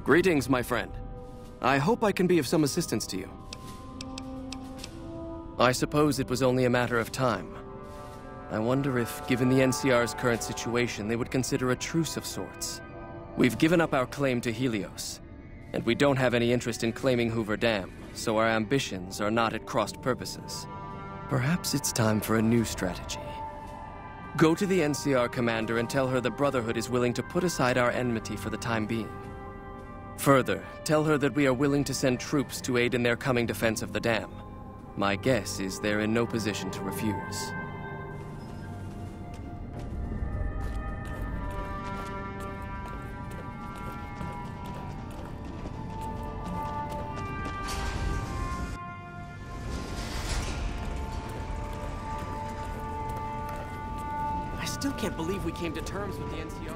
Greetings, my friend. I hope I can be of some assistance to you. I suppose it was only a matter of time. I wonder if, given the NCR's current situation, they would consider a truce of sorts. We've given up our claim to Helios, and we don't have any interest in claiming Hoover Dam, so our ambitions are not at crossed purposes. Perhaps it's time for a new strategy. Go to the NCR commander and tell her the Brotherhood is willing to put aside our enmity for the time being. Further, tell her that we are willing to send troops to aid in their coming defense of the dam. My guess is they're in no position to refuse. I still can't believe we came to terms with the NCR.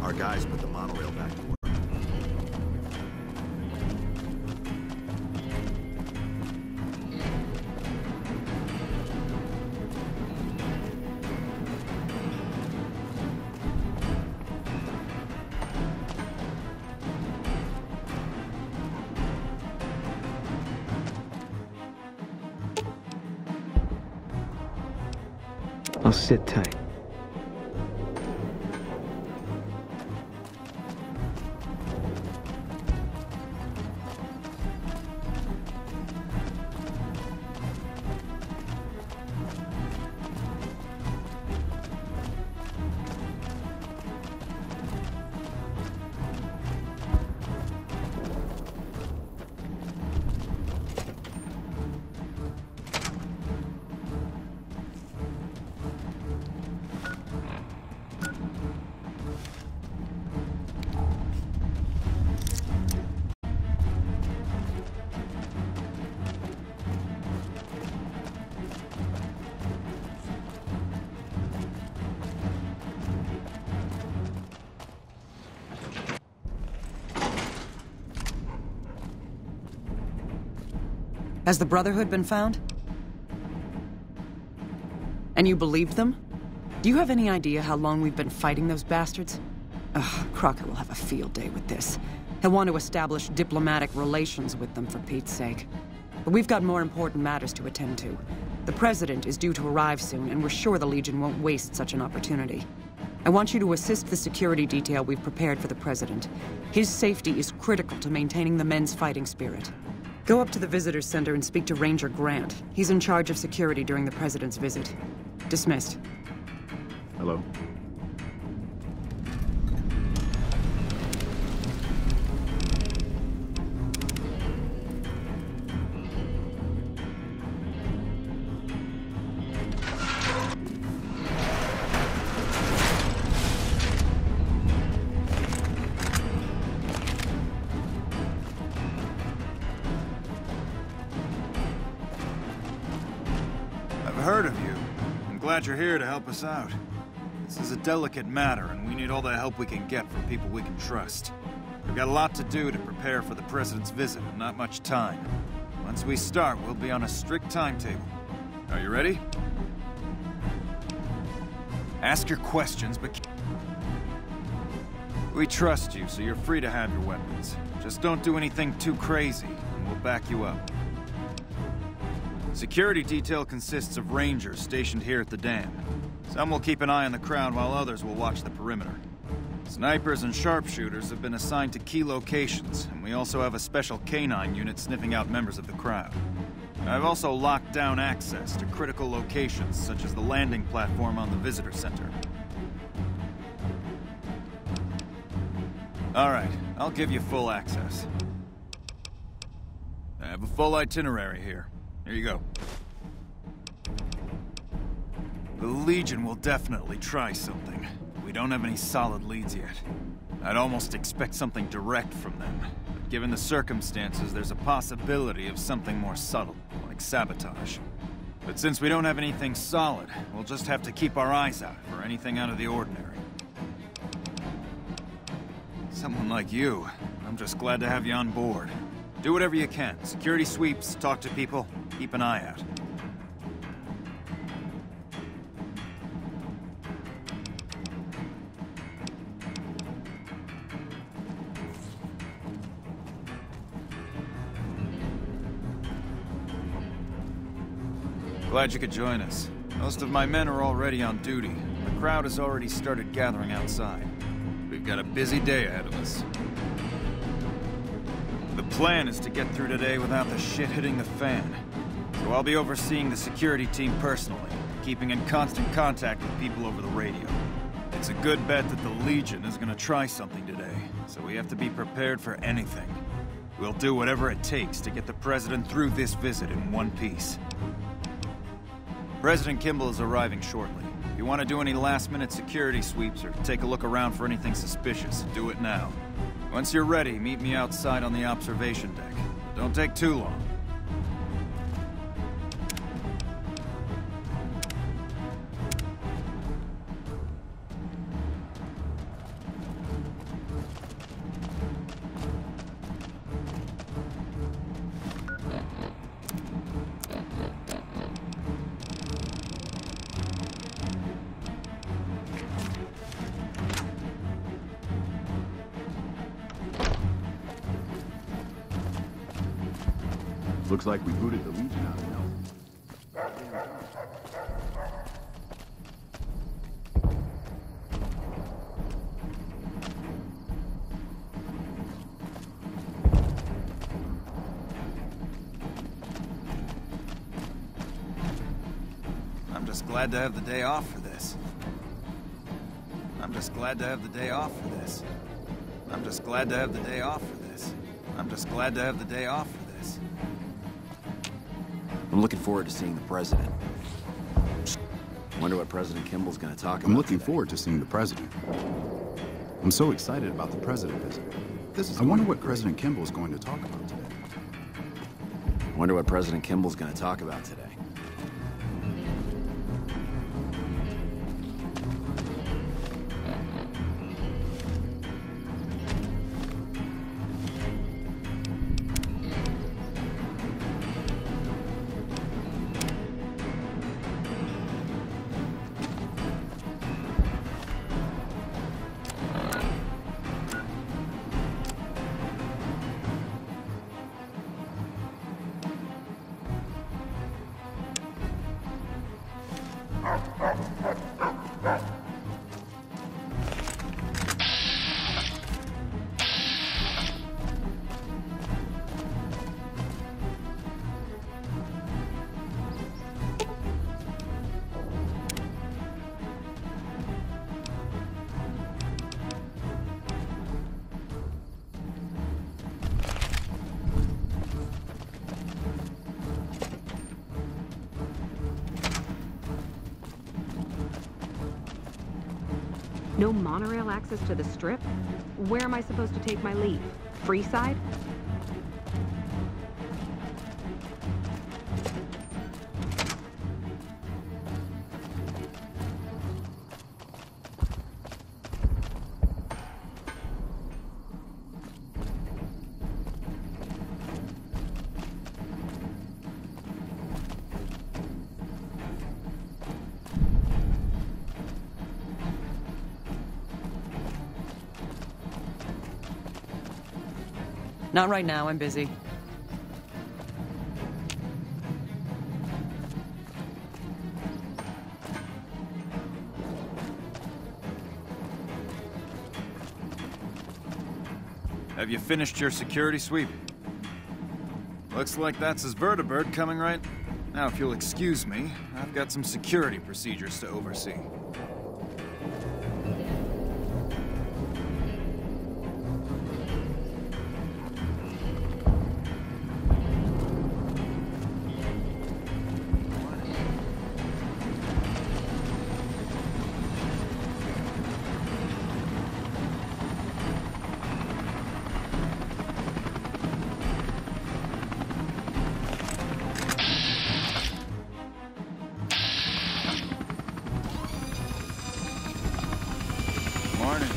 Our guys put the monorail back to work. I'll sit tight. Has the Brotherhood been found? And you believed them? Do you have any idea how long we've been fighting those bastards? Ugh, Crocker will have a field day with this. He'll want to establish diplomatic relations with them, for Pete's sake. But we've got more important matters to attend to. The President is due to arrive soon, and we're sure the Legion won't waste such an opportunity. I want you to assist the security detail we've prepared for the President. His safety is critical to maintaining the men's fighting spirit. Go up to the Visitor Center and speak to Ranger Grant. He's in charge of security during the President's visit. Dismissed. Hello? Heard of you. I'm glad you're here to help us out. This is a delicate matter, and we need all the help we can get from people we can trust. We've got a lot to do to prepare for the President's visit, and not much time. Once we start, we'll be on a strict timetable. Are you ready? Ask your questions, but... We trust you, so you're free to have your weapons. Just don't do anything too crazy, and we'll back you up. Security detail consists of rangers stationed here at the dam. Some will keep an eye on the crowd while others will watch the perimeter. Snipers and sharpshooters have been assigned to key locations, and we also have a special canine unit sniffing out members of the crowd. I've also locked down access to critical locations, such as the landing platform on the visitor center. Alright, I'll give you full access. I have a full itinerary here. Here you go. The Legion will definitely try something. We don't have any solid leads yet. I'd almost expect something direct from them. But given the circumstances, there's a possibility of something more subtle, like sabotage. But since we don't have anything solid, we'll just have to keep our eyes out for anything out of the ordinary. Someone like you, I'm just glad to have you on board. Do whatever you can. Security sweeps, talk to people, keep an eye out. Glad you could join us. Most of my men are already on duty. The crowd has already started gathering outside. We've got a busy day ahead of us. The plan is to get through today without the shit hitting the fan. So I'll be overseeing the security team personally, keeping in constant contact with people over the radio. It's a good bet that the Legion is gonna try something today, so we have to be prepared for anything. We'll do whatever it takes to get the President through this visit in one piece. President Kimball is arriving shortly. If you want to do any last-minute security sweeps or take a look around for anything suspicious, do it now. Once you're ready, meet me outside on the observation deck. Don't take too long. Looks like we booted the Legion out of hell. I'm just glad to have the day off for this. I'm just glad to have the day off for this. I'm just glad to have the day off for this. I'm just glad to have the day off for this. I'm looking forward to seeing the President. Wonder what President Kimball's gonna talk about I'm looking today. forward to seeing the President. I'm so excited about the President visit. I wonder what President Kimball is going to talk about today. Wonder what President Kimball's gonna talk about today. No monorail access to the Strip? Where am I supposed to take my leave? Freeside? Not right now, I'm busy. Have you finished your security sweep? Looks like that's his vertibird coming right. Now, if you'll excuse me, I've got some security procedures to oversee. Morning.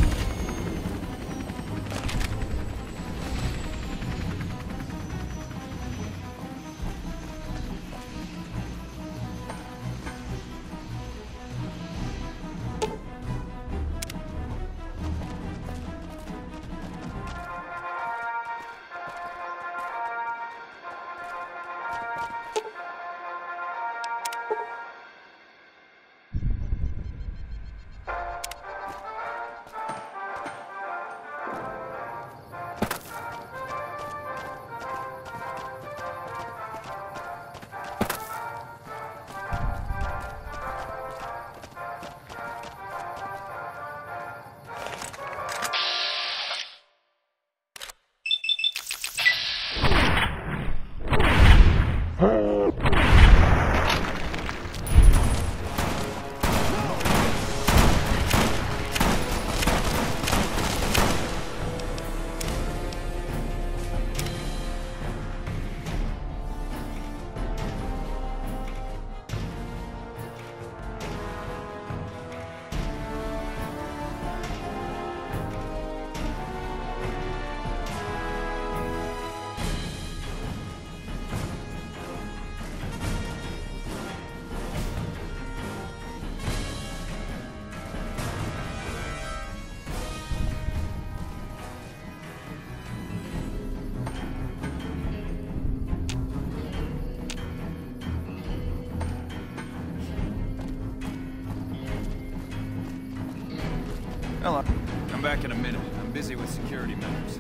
Hello. Come back in a minute. I'm busy with security matters.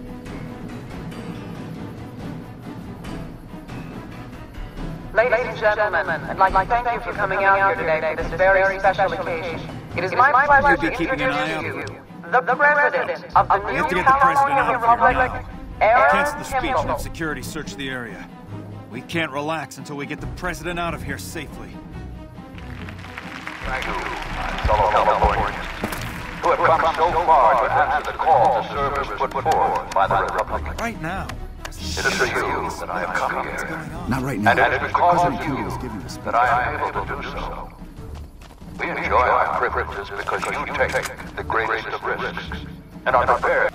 Ladies and gentlemen, I'd like to thank you for coming out here today for this very special occasion. It is my pleasure to introduce to you the President of the new California Republic, Cancel the speech and Kimball. have security search the area. We can't relax until we get the President out of here safely. Thank you, my fellow Californians, who have come so far to answer the call to service put forth by the Republic. Right now. It is for you that I have come What's here. going on? Not right now. And it is because President of Kimball is you giving the speech. that I am able to do so. We enjoy our privileges because you take the greatest of risks and are prepared.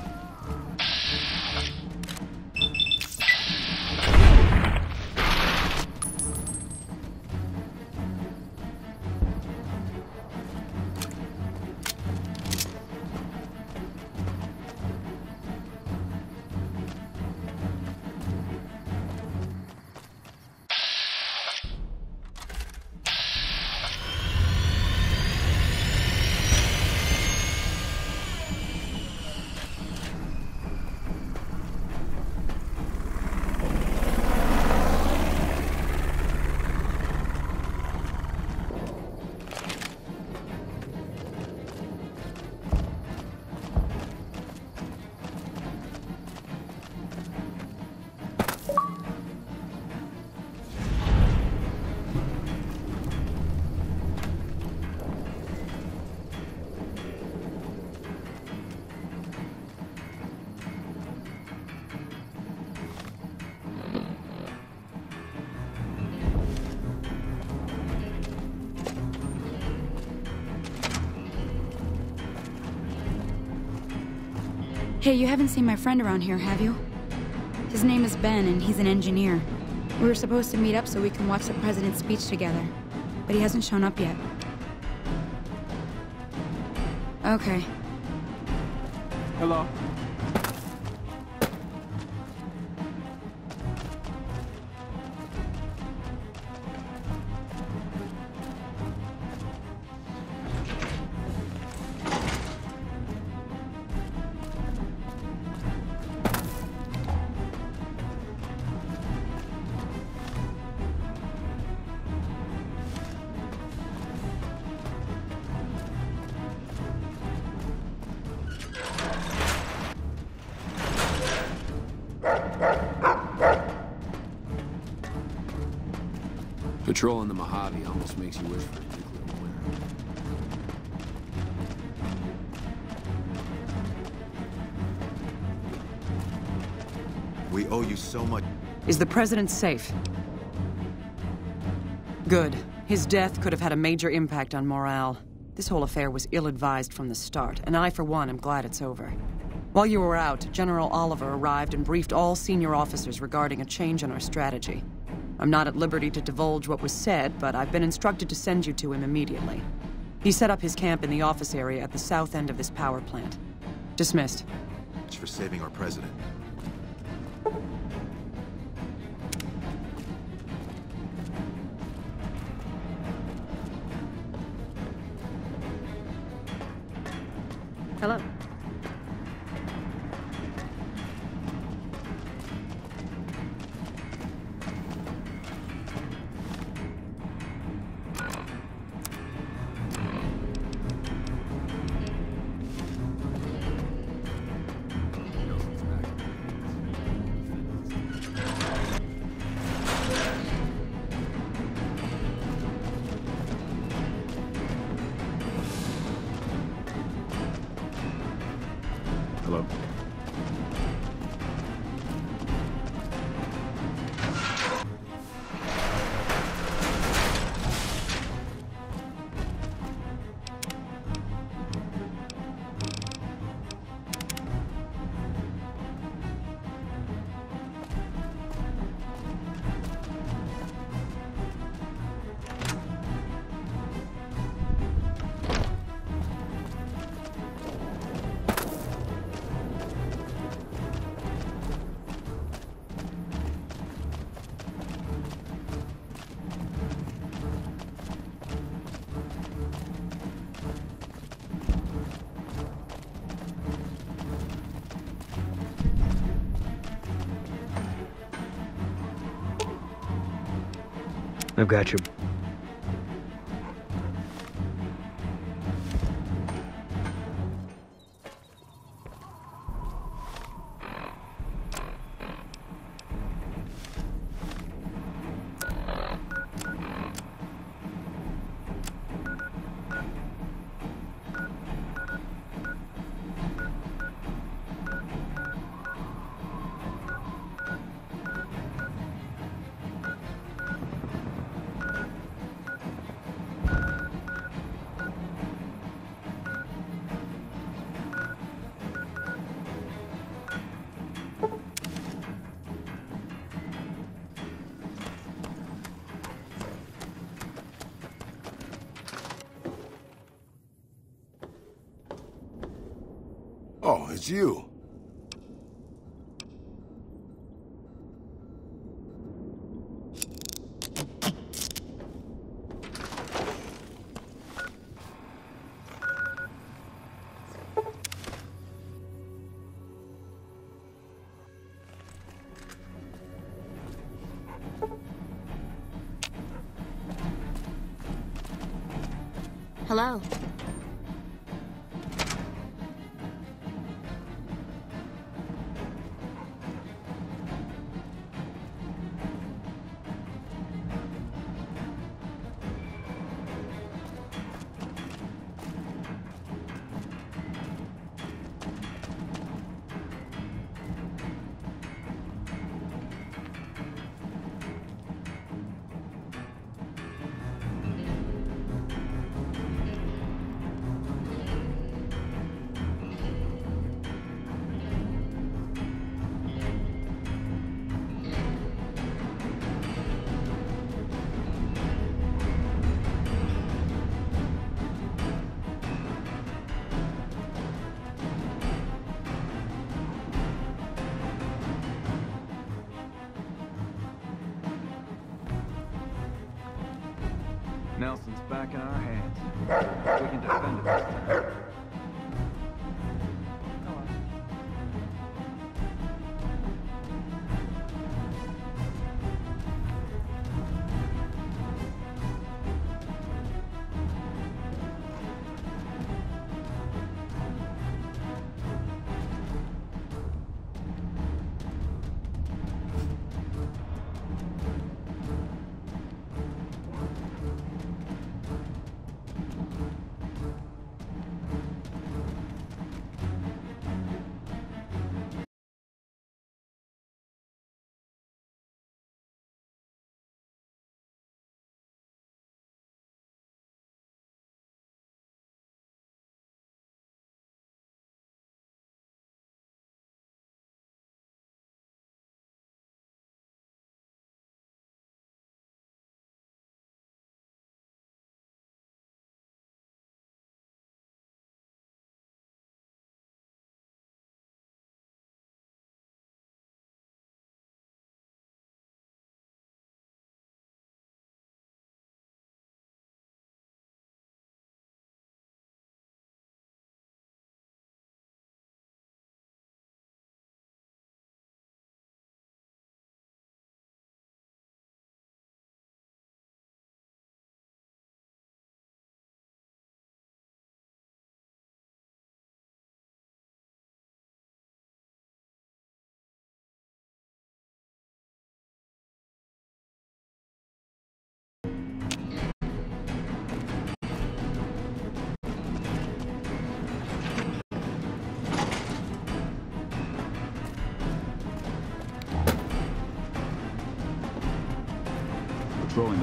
Hey, you haven't seen my friend around here, have you? His name is Ben, and he's an engineer. We were supposed to meet up so we can watch the president's speech together, but he hasn't shown up yet. Okay. Hello. Patrolling the Mojave almost makes you wish for a nuclear winter. We owe you so much. Is the president safe? Good. His death could have had a major impact on morale. This whole affair was ill-advised from the start, and I, for one, am glad it's over. While you were out, General Oliver arrived and briefed all senior officers regarding a change in our strategy. I'm not at liberty to divulge what was said, but I've been instructed to send you to him immediately. He set up his camp in the office area at the south end of this power plant. Dismissed. It's for saving our president. Hello. Hello. I've got you. Oh, it's you. Hello. Nelson's back in our hands. We can defend it this time.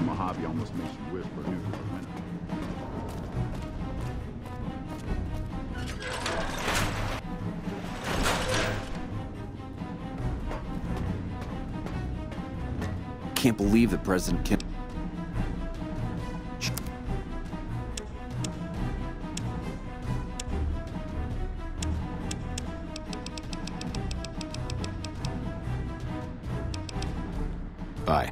Mojave almost makes you wish for a nuclear winter. Can't believe that President Kim... Bye.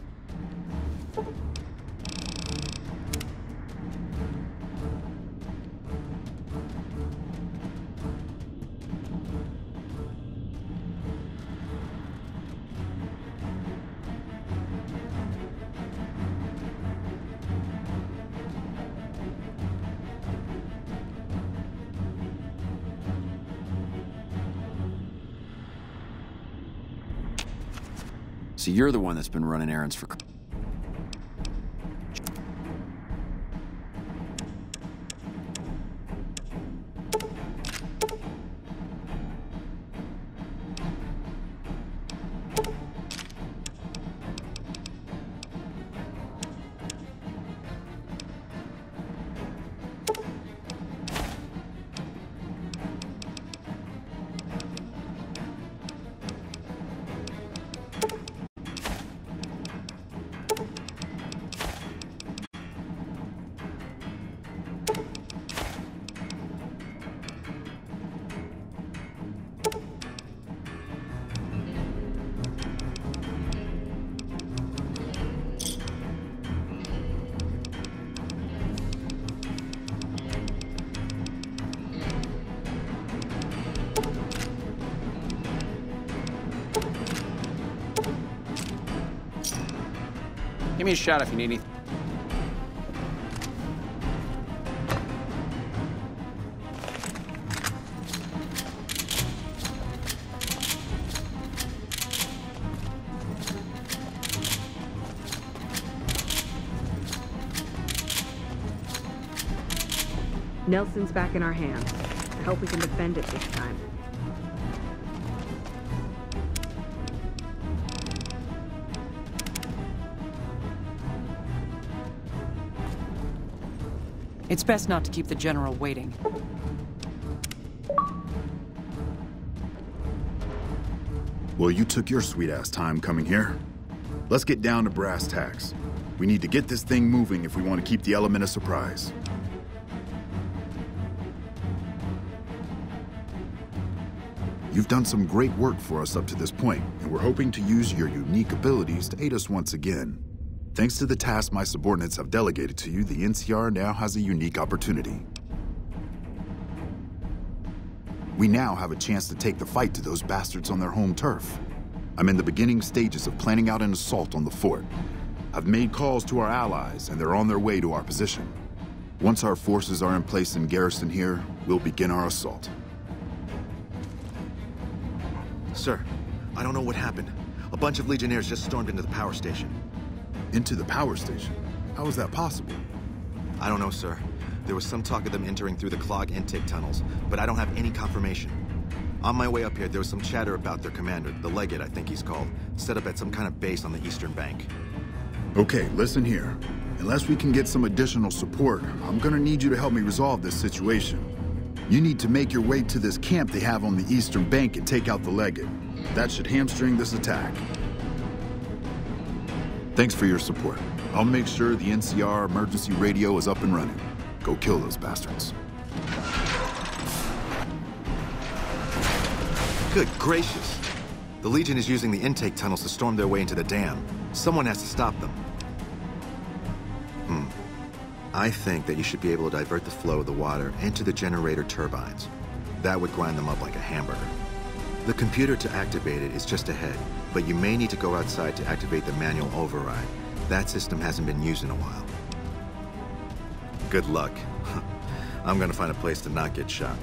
So you're the one that's been running errands for... Give me a shot if you need anything. Nelson's back in our hands. I hope we can defend it this time. It's best not to keep the General waiting. Well, you took your sweet-ass time coming here. Let's get down to brass tacks. We need to get this thing moving if we want to keep the element of surprise. You've done some great work for us up to this point, and we're hoping to use your unique abilities to aid us once again. Thanks to the task my subordinates have delegated to you, the NCR now has a unique opportunity. We now have a chance to take the fight to those bastards on their home turf. I'm in the beginning stages of planning out an assault on the fort. I've made calls to our allies, and they're on their way to our position. Once our forces are in place in garrison here, we'll begin our assault. Sir, I don't know what happened. A bunch of Legionnaires just stormed into the power station. Into the power station? How is that possible? I don't know, sir. There was some talk of them entering through the clog intake tunnels, but I don't have any confirmation. On my way up here, there was some chatter about their commander, the Legate, I think he's called, set up at some kind of base on the eastern bank. Okay, listen here. Unless we can get some additional support, I'm gonna need you to help me resolve this situation. You need to make your way to this camp they have on the eastern bank and take out the Legate. That should hamstring this attack. Thanks for your support. I'll make sure the NCR emergency radio is up and running. Go kill those bastards. Good gracious. The Legion is using the intake tunnels to storm their way into the dam. Someone has to stop them. I think that you should be able to divert the flow of the water into the generator turbines. That would grind them up like a hamburger. The computer to activate it is just ahead, but you may need to go outside to activate the manual override. That system hasn't been used in a while. Good luck. I'm gonna find a place to not get shot.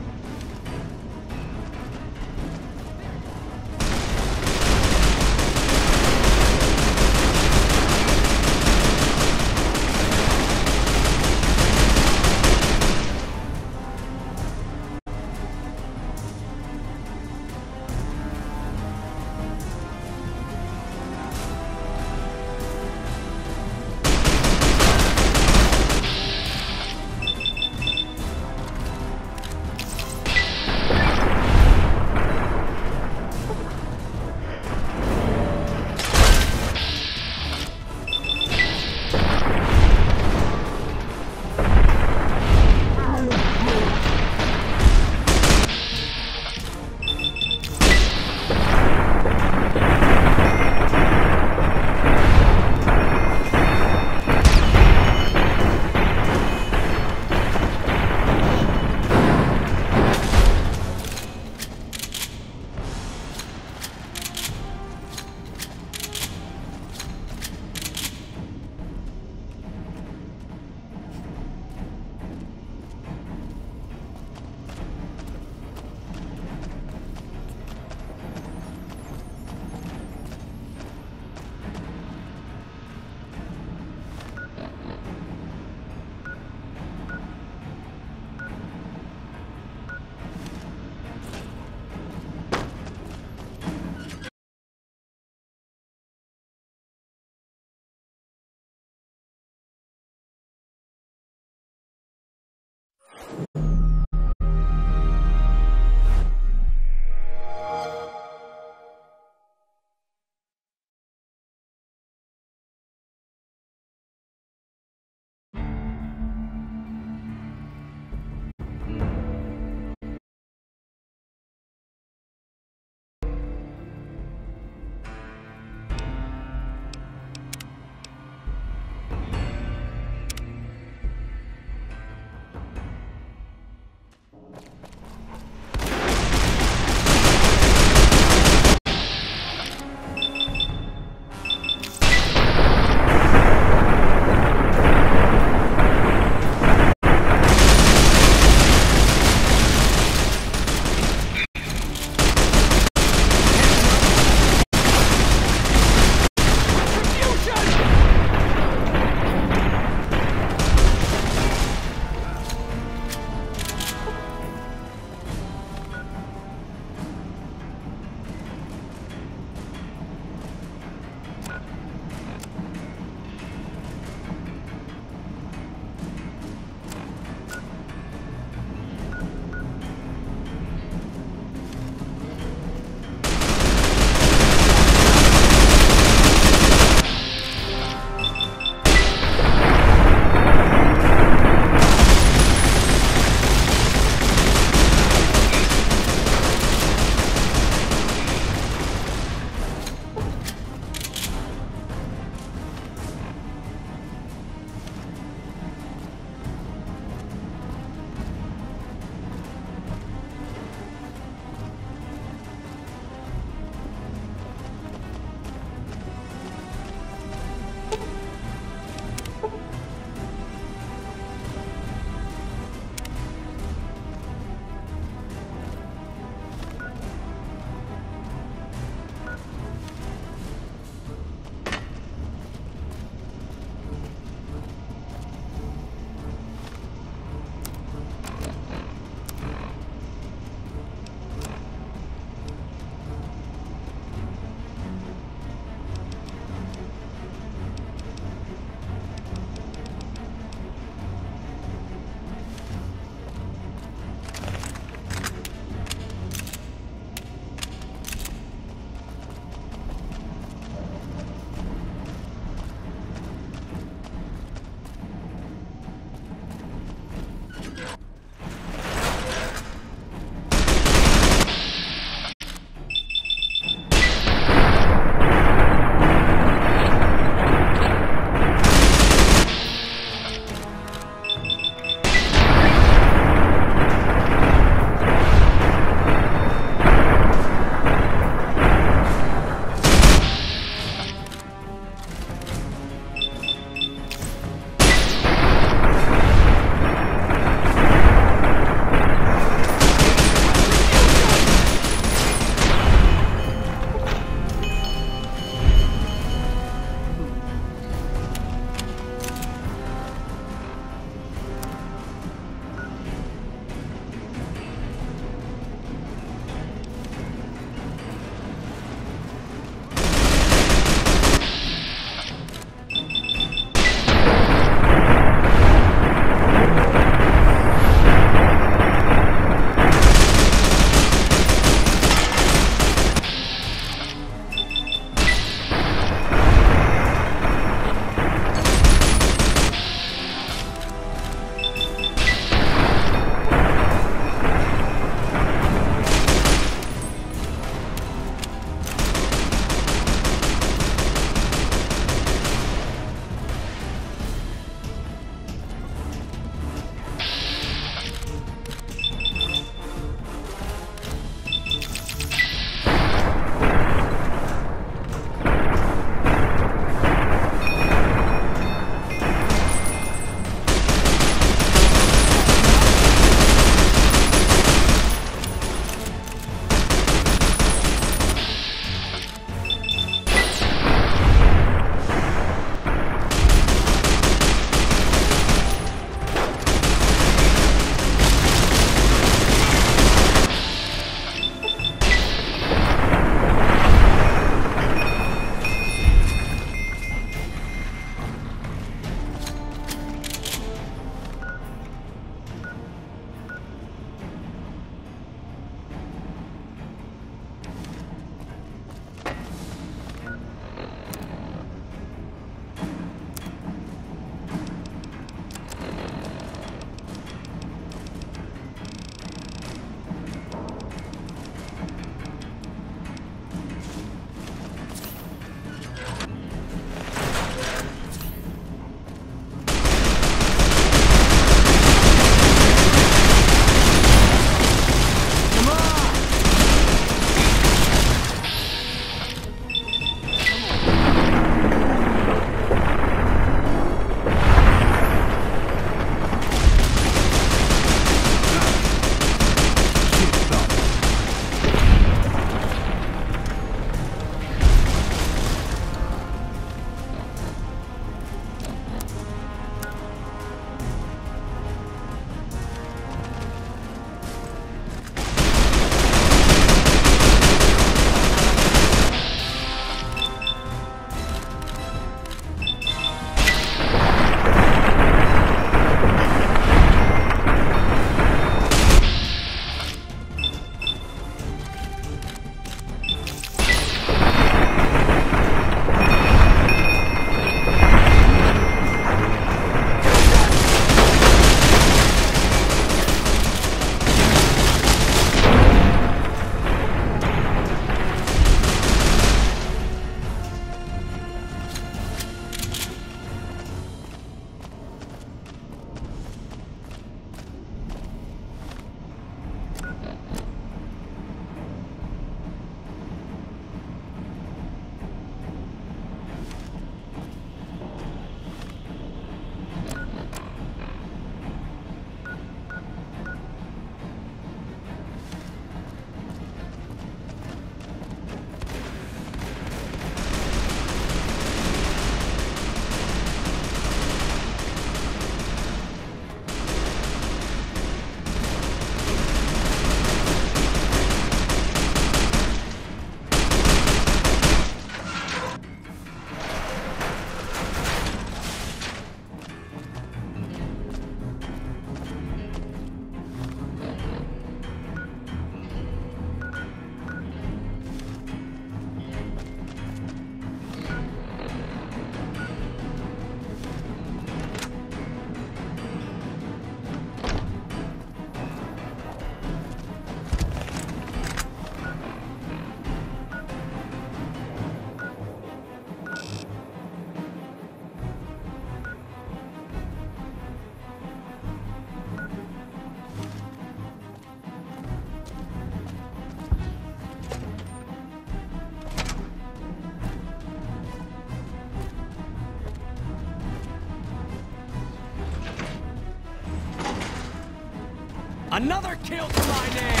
Another kill to my name!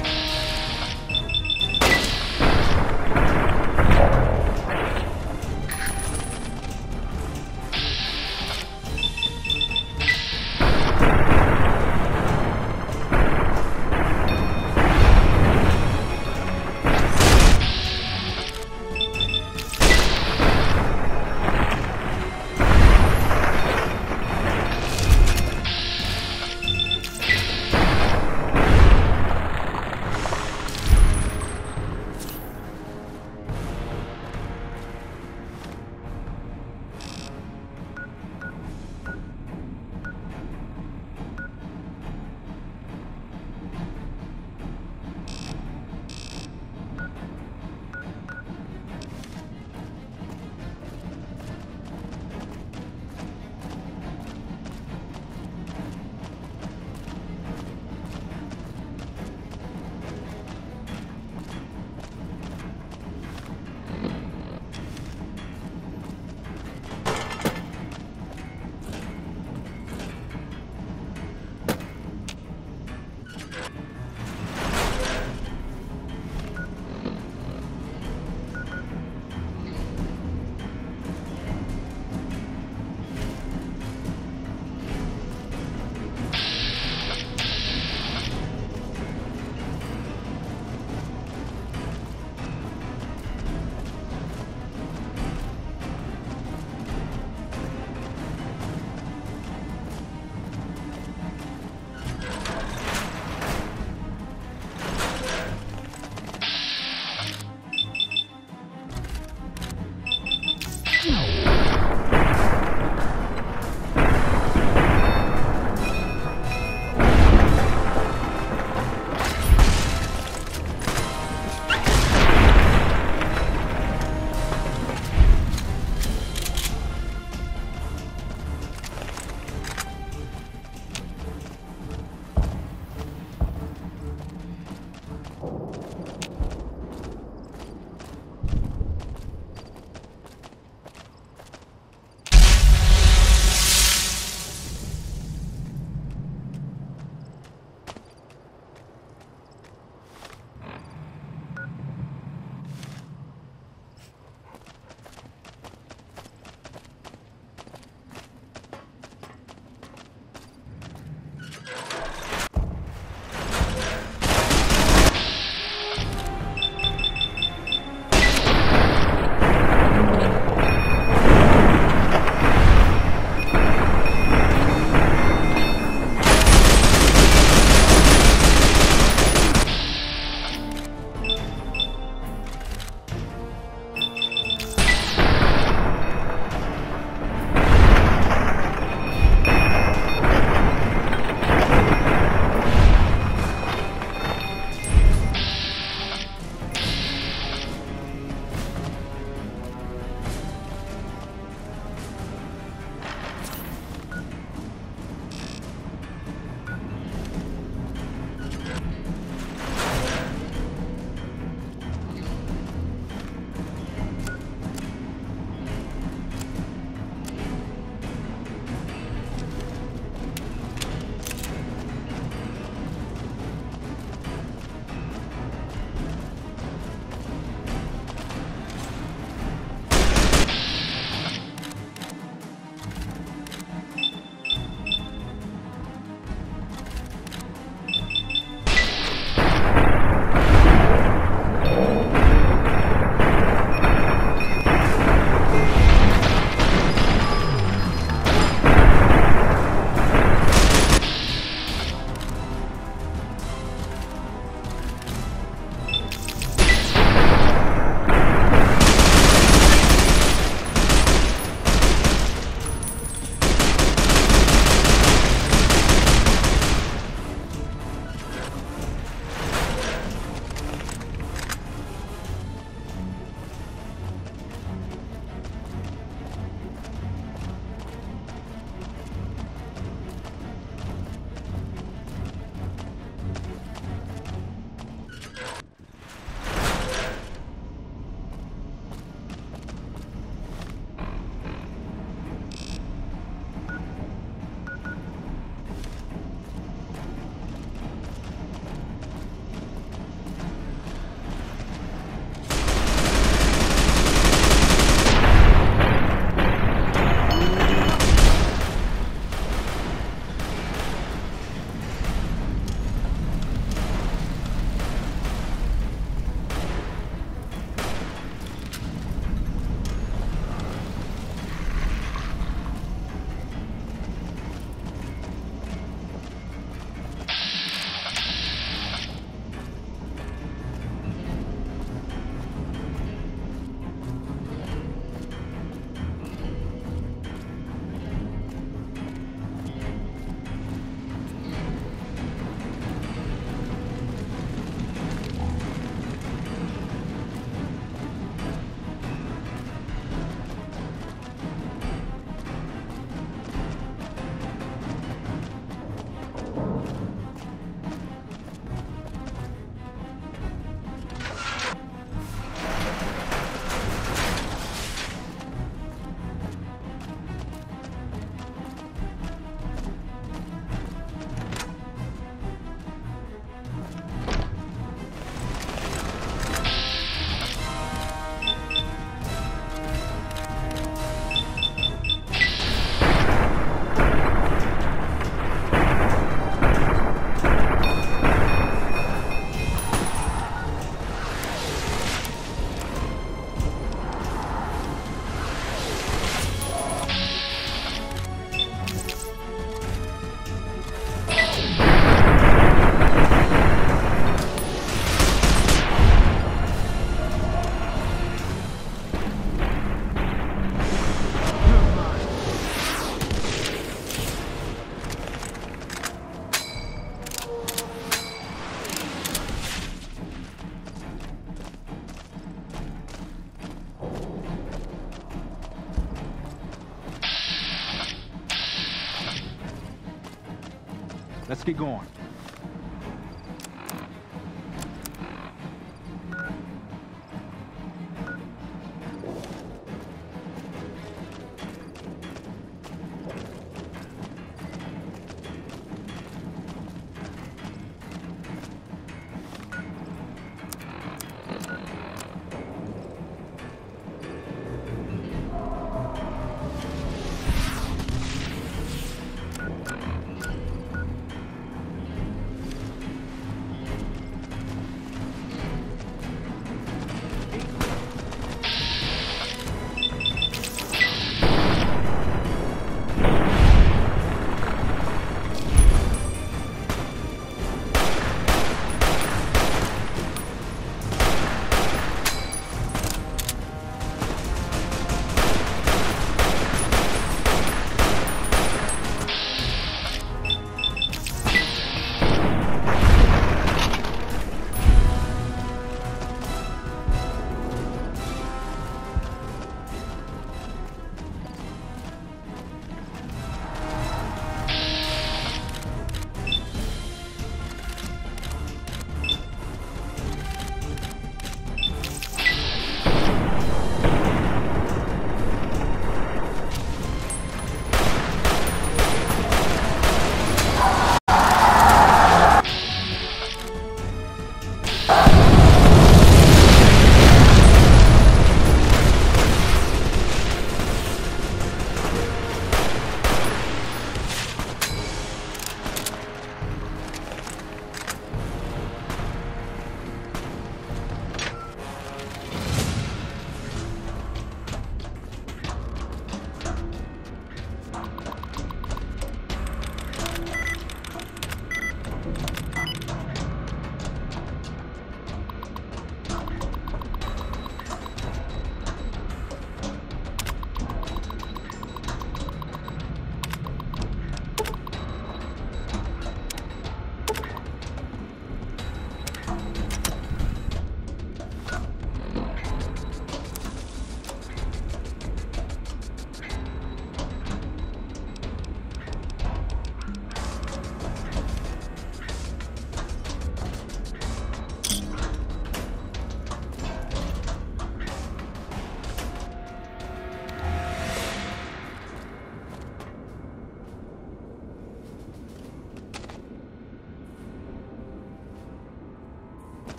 Let's get going.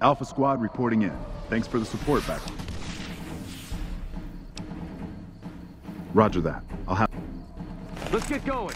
Alpha Squad reporting in. Thanks for the support back. Roger that. I'll have... Let's get going.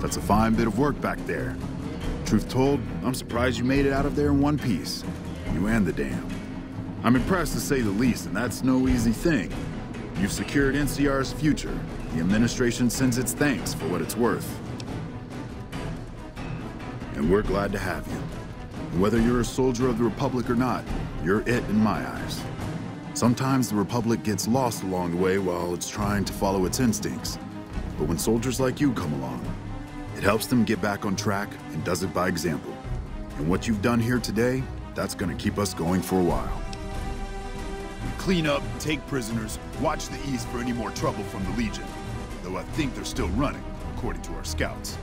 That's a fine bit of work back there. Truth told, I'm surprised you made it out of there in one piece. You and the dam. I'm impressed to say the least, and that's no easy thing. You've secured NCR's future. The administration sends its thanks for what it's worth. And we're glad to have you. And whether you're a soldier of the Republic or not, you're it in my eyes. Sometimes the Republic gets lost along the way while it's trying to follow its instincts. But when soldiers like you come along, it helps them get back on track and does it by example. And what you've done here today, that's gonna keep us going for a while. Clean up, take prisoners, watch the east for any more trouble from the Legion. Though I think they're still running, according to our scouts.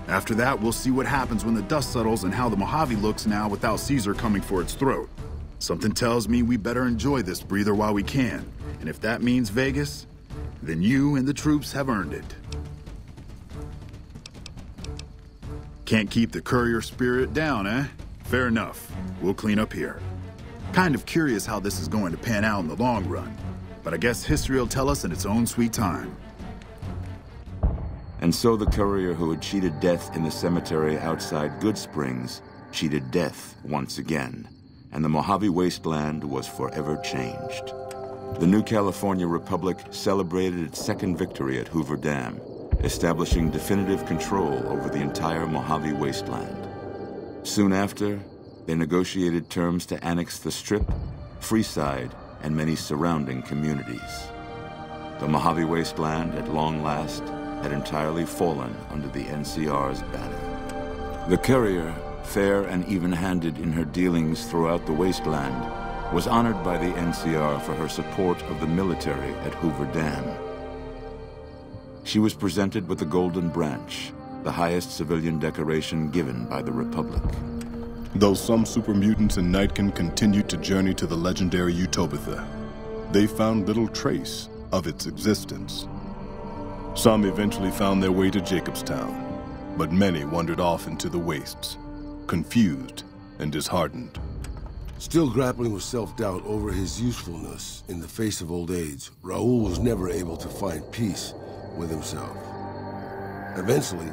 After that, we'll see what happens when the dust settles and how the Mojave looks now without Caesar coming for its throat. Something tells me we better enjoy this breather while we can. And if that means Vegas, then you and the troops have earned it. Can't keep the courier spirit down, eh? Fair enough. We'll clean up here. Kind of curious how this is going to pan out in the long run. But I guess history will tell us in its own sweet time. And so the courier who had cheated death in the cemetery outside Good Springs cheated death once again, and the Mojave wasteland was forever changed. The new California Republic celebrated its second victory at Hoover Dam, establishing definitive control over the entire Mojave wasteland. Soon after, they negotiated terms to annex the Strip, Freeside, and many surrounding communities. The Mojave wasteland, at long last, had entirely fallen under the NCR's banner. The courier, fair and even-handed in her dealings throughout the wasteland, was honored by the NCR for her support of the military at Hoover Dam. She was presented with the Golden Branch, the highest civilian decoration given by the Republic. Though some super mutants in Nightkin continued to journey to the legendary Utobitha, they found little trace of its existence. Some eventually found their way to Jacobstown, but many wandered off into the wastes, confused and disheartened. Still grappling with self-doubt over his usefulness in the face of old age, Raul was never able to find peace with himself. Eventually,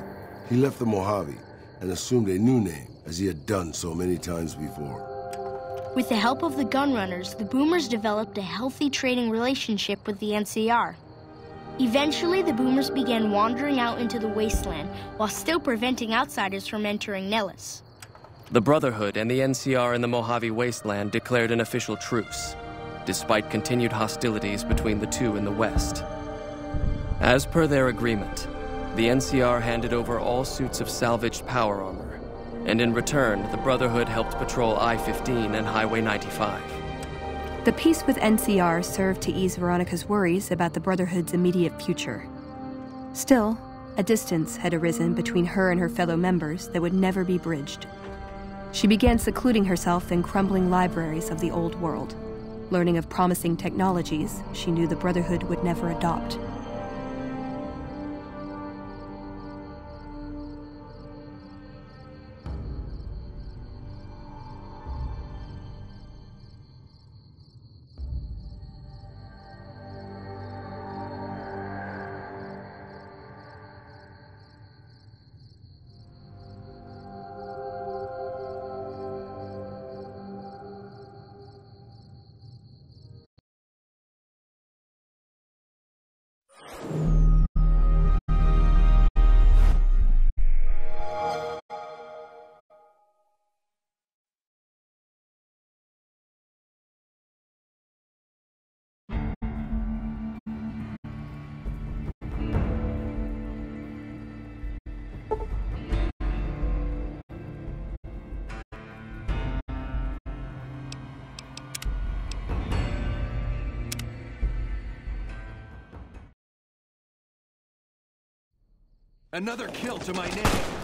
he left the Mojave and assumed a new name, as he had done so many times before. With the help of the Gunrunners, the Boomers developed a healthy trading relationship with the NCR. Eventually, the Boomers began wandering out into the wasteland, while still preventing outsiders from entering Nellis. The Brotherhood and the NCR in the Mojave wasteland declared an official truce, despite continued hostilities between the two in the west. As per their agreement, the NCR handed over all suits of salvaged power armor, and in return, the Brotherhood helped patrol I-15 and Highway 95. The peace with NCR served to ease Veronica's worries about the Brotherhood's immediate future. Still, a distance had arisen between her and her fellow members that would never be bridged. She began secluding herself in crumbling libraries of the old world, learning of promising technologies she knew the Brotherhood would never adopt. Another kill to my name.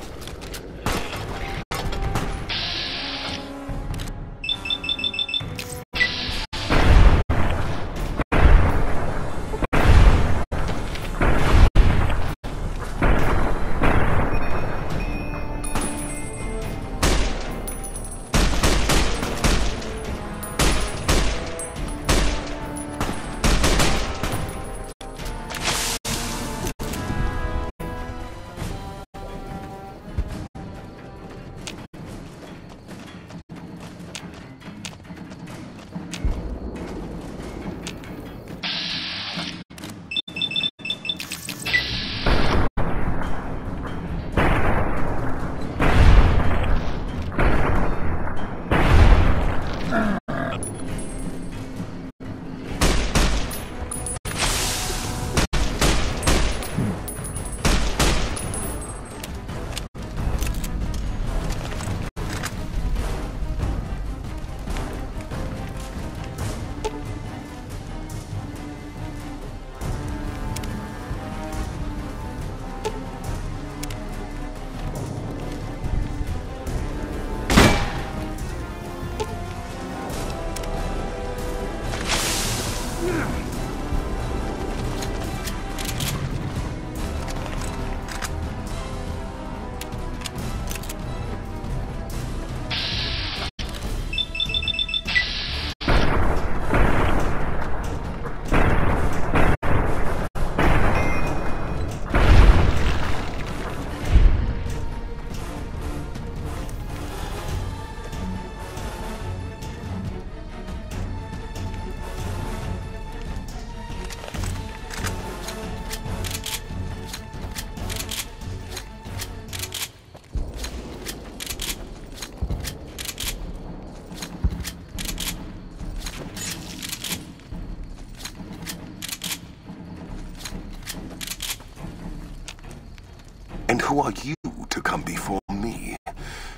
And who are you to come before me?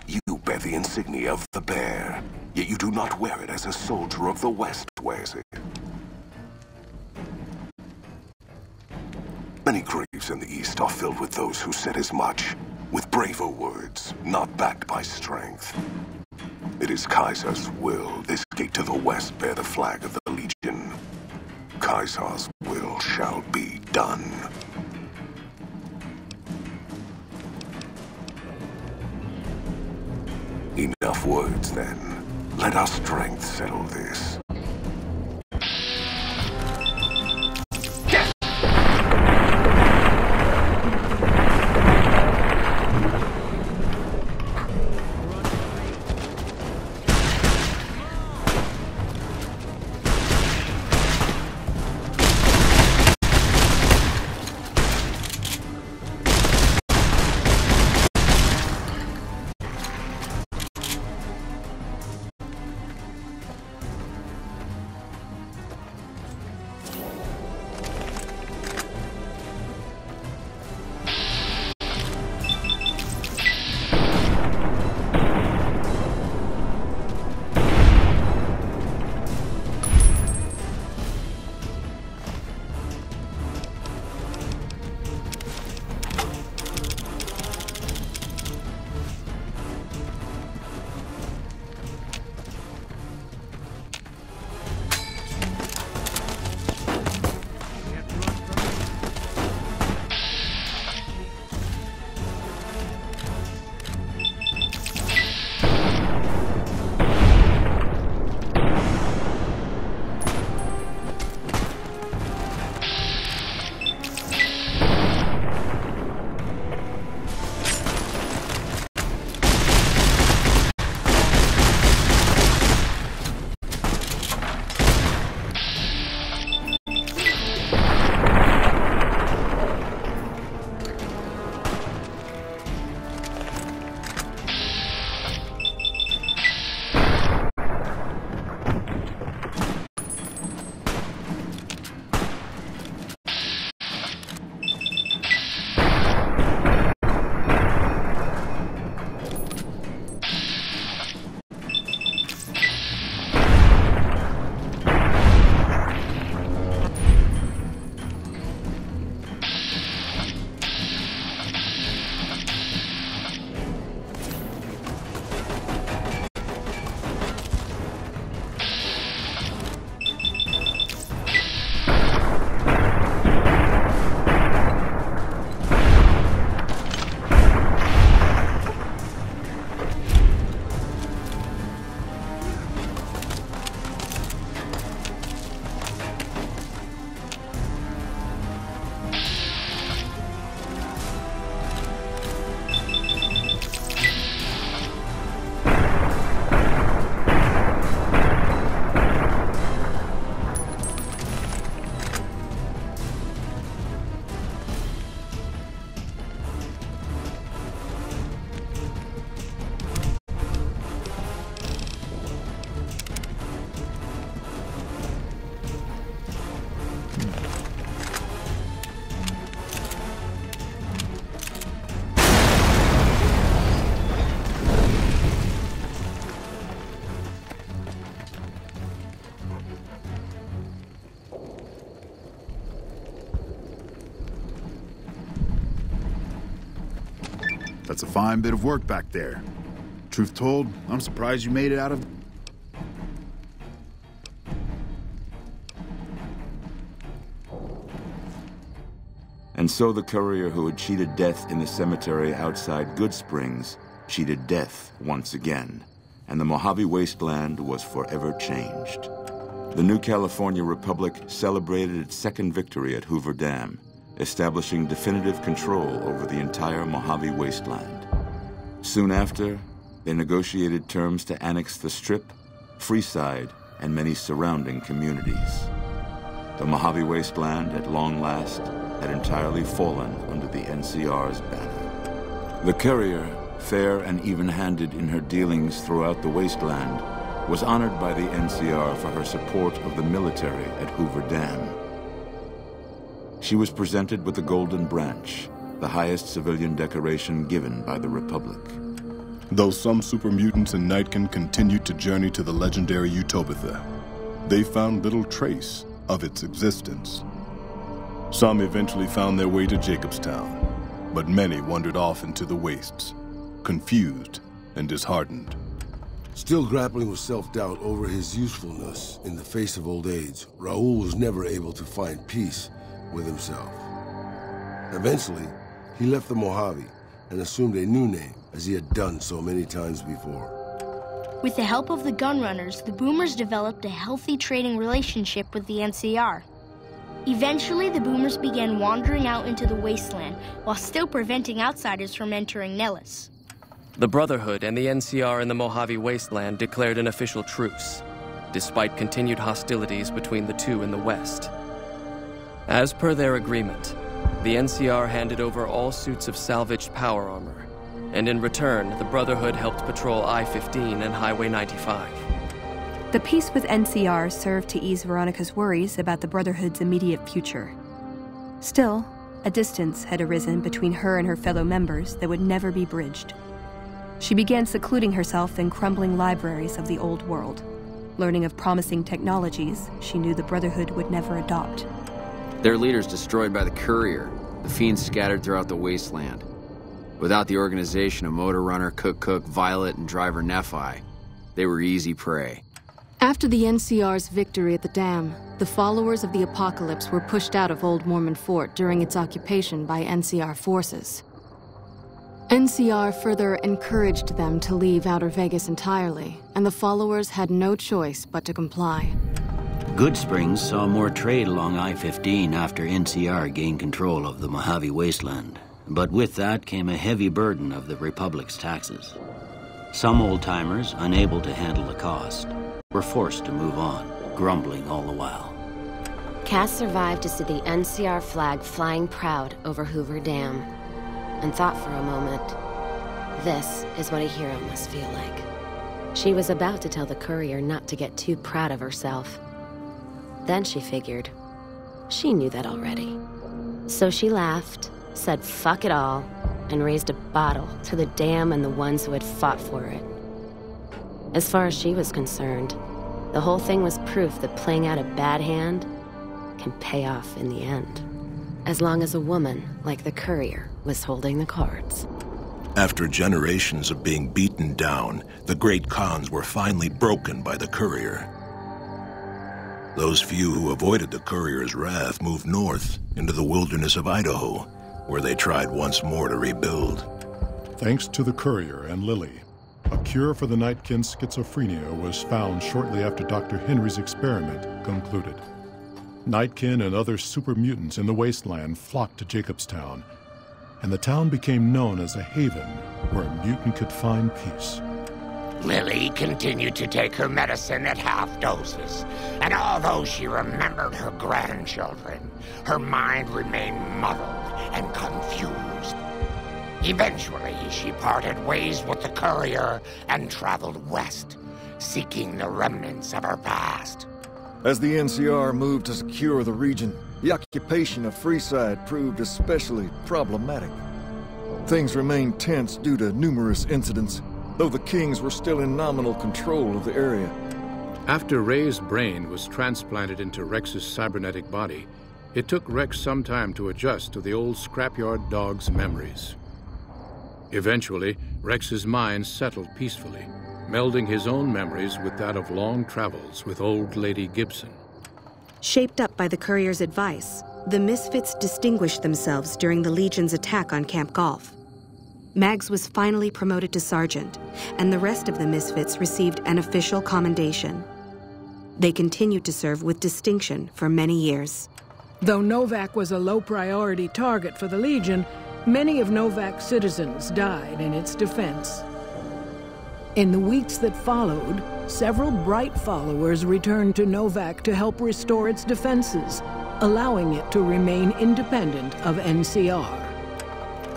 You bear the insignia of the bear, yet you do not wear it as a soldier of the West wears it. Many graves in the East are filled with those who said as much, with braver words, not backed by strength. It is Kaiser's will this gate to the West bear the flag of the Legion. Kaiser's will shall be done. Enough words, then. Let our strength settle this. That's a fine bit of work back there. Truth told, I'm surprised you made it out of... And so the courier who had cheated death in the cemetery outside Good Springs cheated death once again, and the Mojave Wasteland was forever changed. The new California Republic celebrated its second victory at Hoover Dam, establishing definitive control over the entire Mojave Wasteland. Soon after, they negotiated terms to annex the Strip, Freeside, and many surrounding communities. The Mojave Wasteland, at long last, had entirely fallen under the NCR's banner. The courier, fair and even-handed in her dealings throughout the wasteland, was honored by the NCR for her support of the military at Hoover Dam. She was presented with the Golden Branch, the highest civilian decoration given by the Republic. Though some super mutants in Nightkin continued to journey to the legendary Utobitha, they found little trace of its existence. Some eventually found their way to Jacobstown, but many wandered off into the wastes, confused and disheartened. Still grappling with self-doubt over his usefulness in the face of old age, Raoul was never able to find peace with himself. Eventually, he left the Mojave and assumed a new name, as he had done so many times before. With the help of the Gunrunners, the Boomers developed a healthy trading relationship with the NCR. Eventually, the Boomers began wandering out into the wasteland, while still preventing outsiders from entering Nellis. The Brotherhood and the NCR in the Mojave Wasteland declared an official truce, despite continued hostilities between the two in the west. As per their agreement, the NCR handed over all suits of salvaged power armor, and in return, the Brotherhood helped patrol I-15 and Highway 95. The peace with NCR served to ease Veronica's worries about the Brotherhood's immediate future. Still, a distance had arisen between her and her fellow members that would never be bridged. She began secluding herself in crumbling libraries of the old world, learning of promising technologies she knew the Brotherhood would never adopt. Their leaders destroyed by the Courier, the fiends scattered throughout the wasteland. Without the organization of Motor Runner, Cook, Violet, and Driver Nephi, they were easy prey. After the NCR's victory at the dam, the followers of the Apocalypse were pushed out of Old Mormon Fort during its occupation by NCR forces. NCR further encouraged them to leave Outer Vegas entirely, and the followers had no choice but to comply. Goodsprings saw more trade along I-15 after NCR gained control of the Mojave Wasteland. But with that came a heavy burden of the Republic's taxes. Some old-timers, unable to handle the cost, were forced to move on, grumbling all the while. Cass survived to see the NCR flag flying proud over Hoover Dam, and thought for a moment, this is what a hero must feel like. She was about to tell the Courier not to get too proud of herself. Then she figured, she knew that already. So she laughed, said fuck it all, and raised a bottle to the dam and the ones who had fought for it. As far as she was concerned, the whole thing was proof that playing out a bad hand can pay off in the end. As long as a woman like the Courier was holding the cards. After generations of being beaten down, the great Khans were finally broken by the Courier. Those few who avoided the Courier's wrath moved north into the wilderness of Idaho, where they tried once more to rebuild. Thanks to the Courier and Lily, a cure for the Nightkin's schizophrenia was found shortly after Dr. Henry's experiment concluded. Nightkin and other super mutants in the wasteland flocked to Jacobstown, and the town became known as a haven where a mutant could find peace. Lily continued to take her medicine at half doses, and although she remembered her grandchildren, her mind remained muddled and confused. Eventually, she parted ways with the Courier and traveled west, seeking the remnants of her past. As the NCR moved to secure the region, the occupation of Freeside proved especially problematic. Things remained tense due to numerous incidents, though the Kings were still in nominal control of the area. After Ray's brain was transplanted into Rex's cybernetic body, it took Rex some time to adjust to the old scrapyard dog's memories. Eventually, Rex's mind settled peacefully, melding his own memories with that of long travels with old Lady Gibson. Shaped up by the Courier's advice, the Misfits distinguished themselves during the Legion's attack on Camp Golf. Mags was finally promoted to sergeant, and the rest of the Misfits received an official commendation. They continued to serve with distinction for many years. Though Novak was a low-priority target for the Legion, many of Novak's citizens died in its defense. In the weeks that followed, several bright followers returned to Novak to help restore its defenses, allowing it to remain independent of NCR.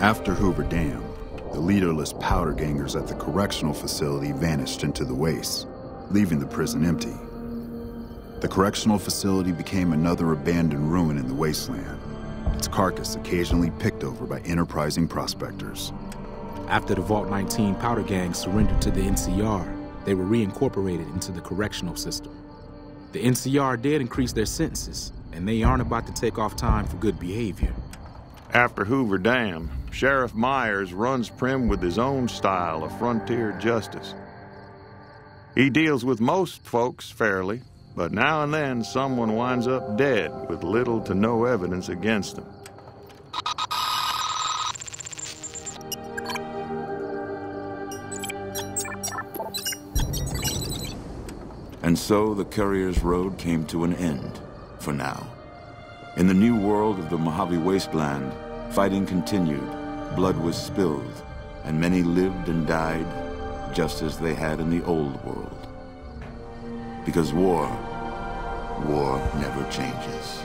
After Hoover Dam, the leaderless powder gangers at the correctional facility vanished into the wastes, leaving the prison empty. The correctional facility became another abandoned ruin in the wasteland, its carcass occasionally picked over by enterprising prospectors. After the Vault 19 powder gang surrendered to the NCR, they were reincorporated into the correctional system. The NCR did increase their sentences, and they aren't about to take off time for good behavior. After Hoover Dam, Sheriff Myers runs Prim with his own style of frontier justice. He deals with most folks fairly, but now and then someone winds up dead with little to no evidence against them. And so the Courier's road came to an end, for now. In the new world of the Mojave Wasteland, fighting continued, blood was spilled, and many lived and died just as they had in the old world. Because war never changes.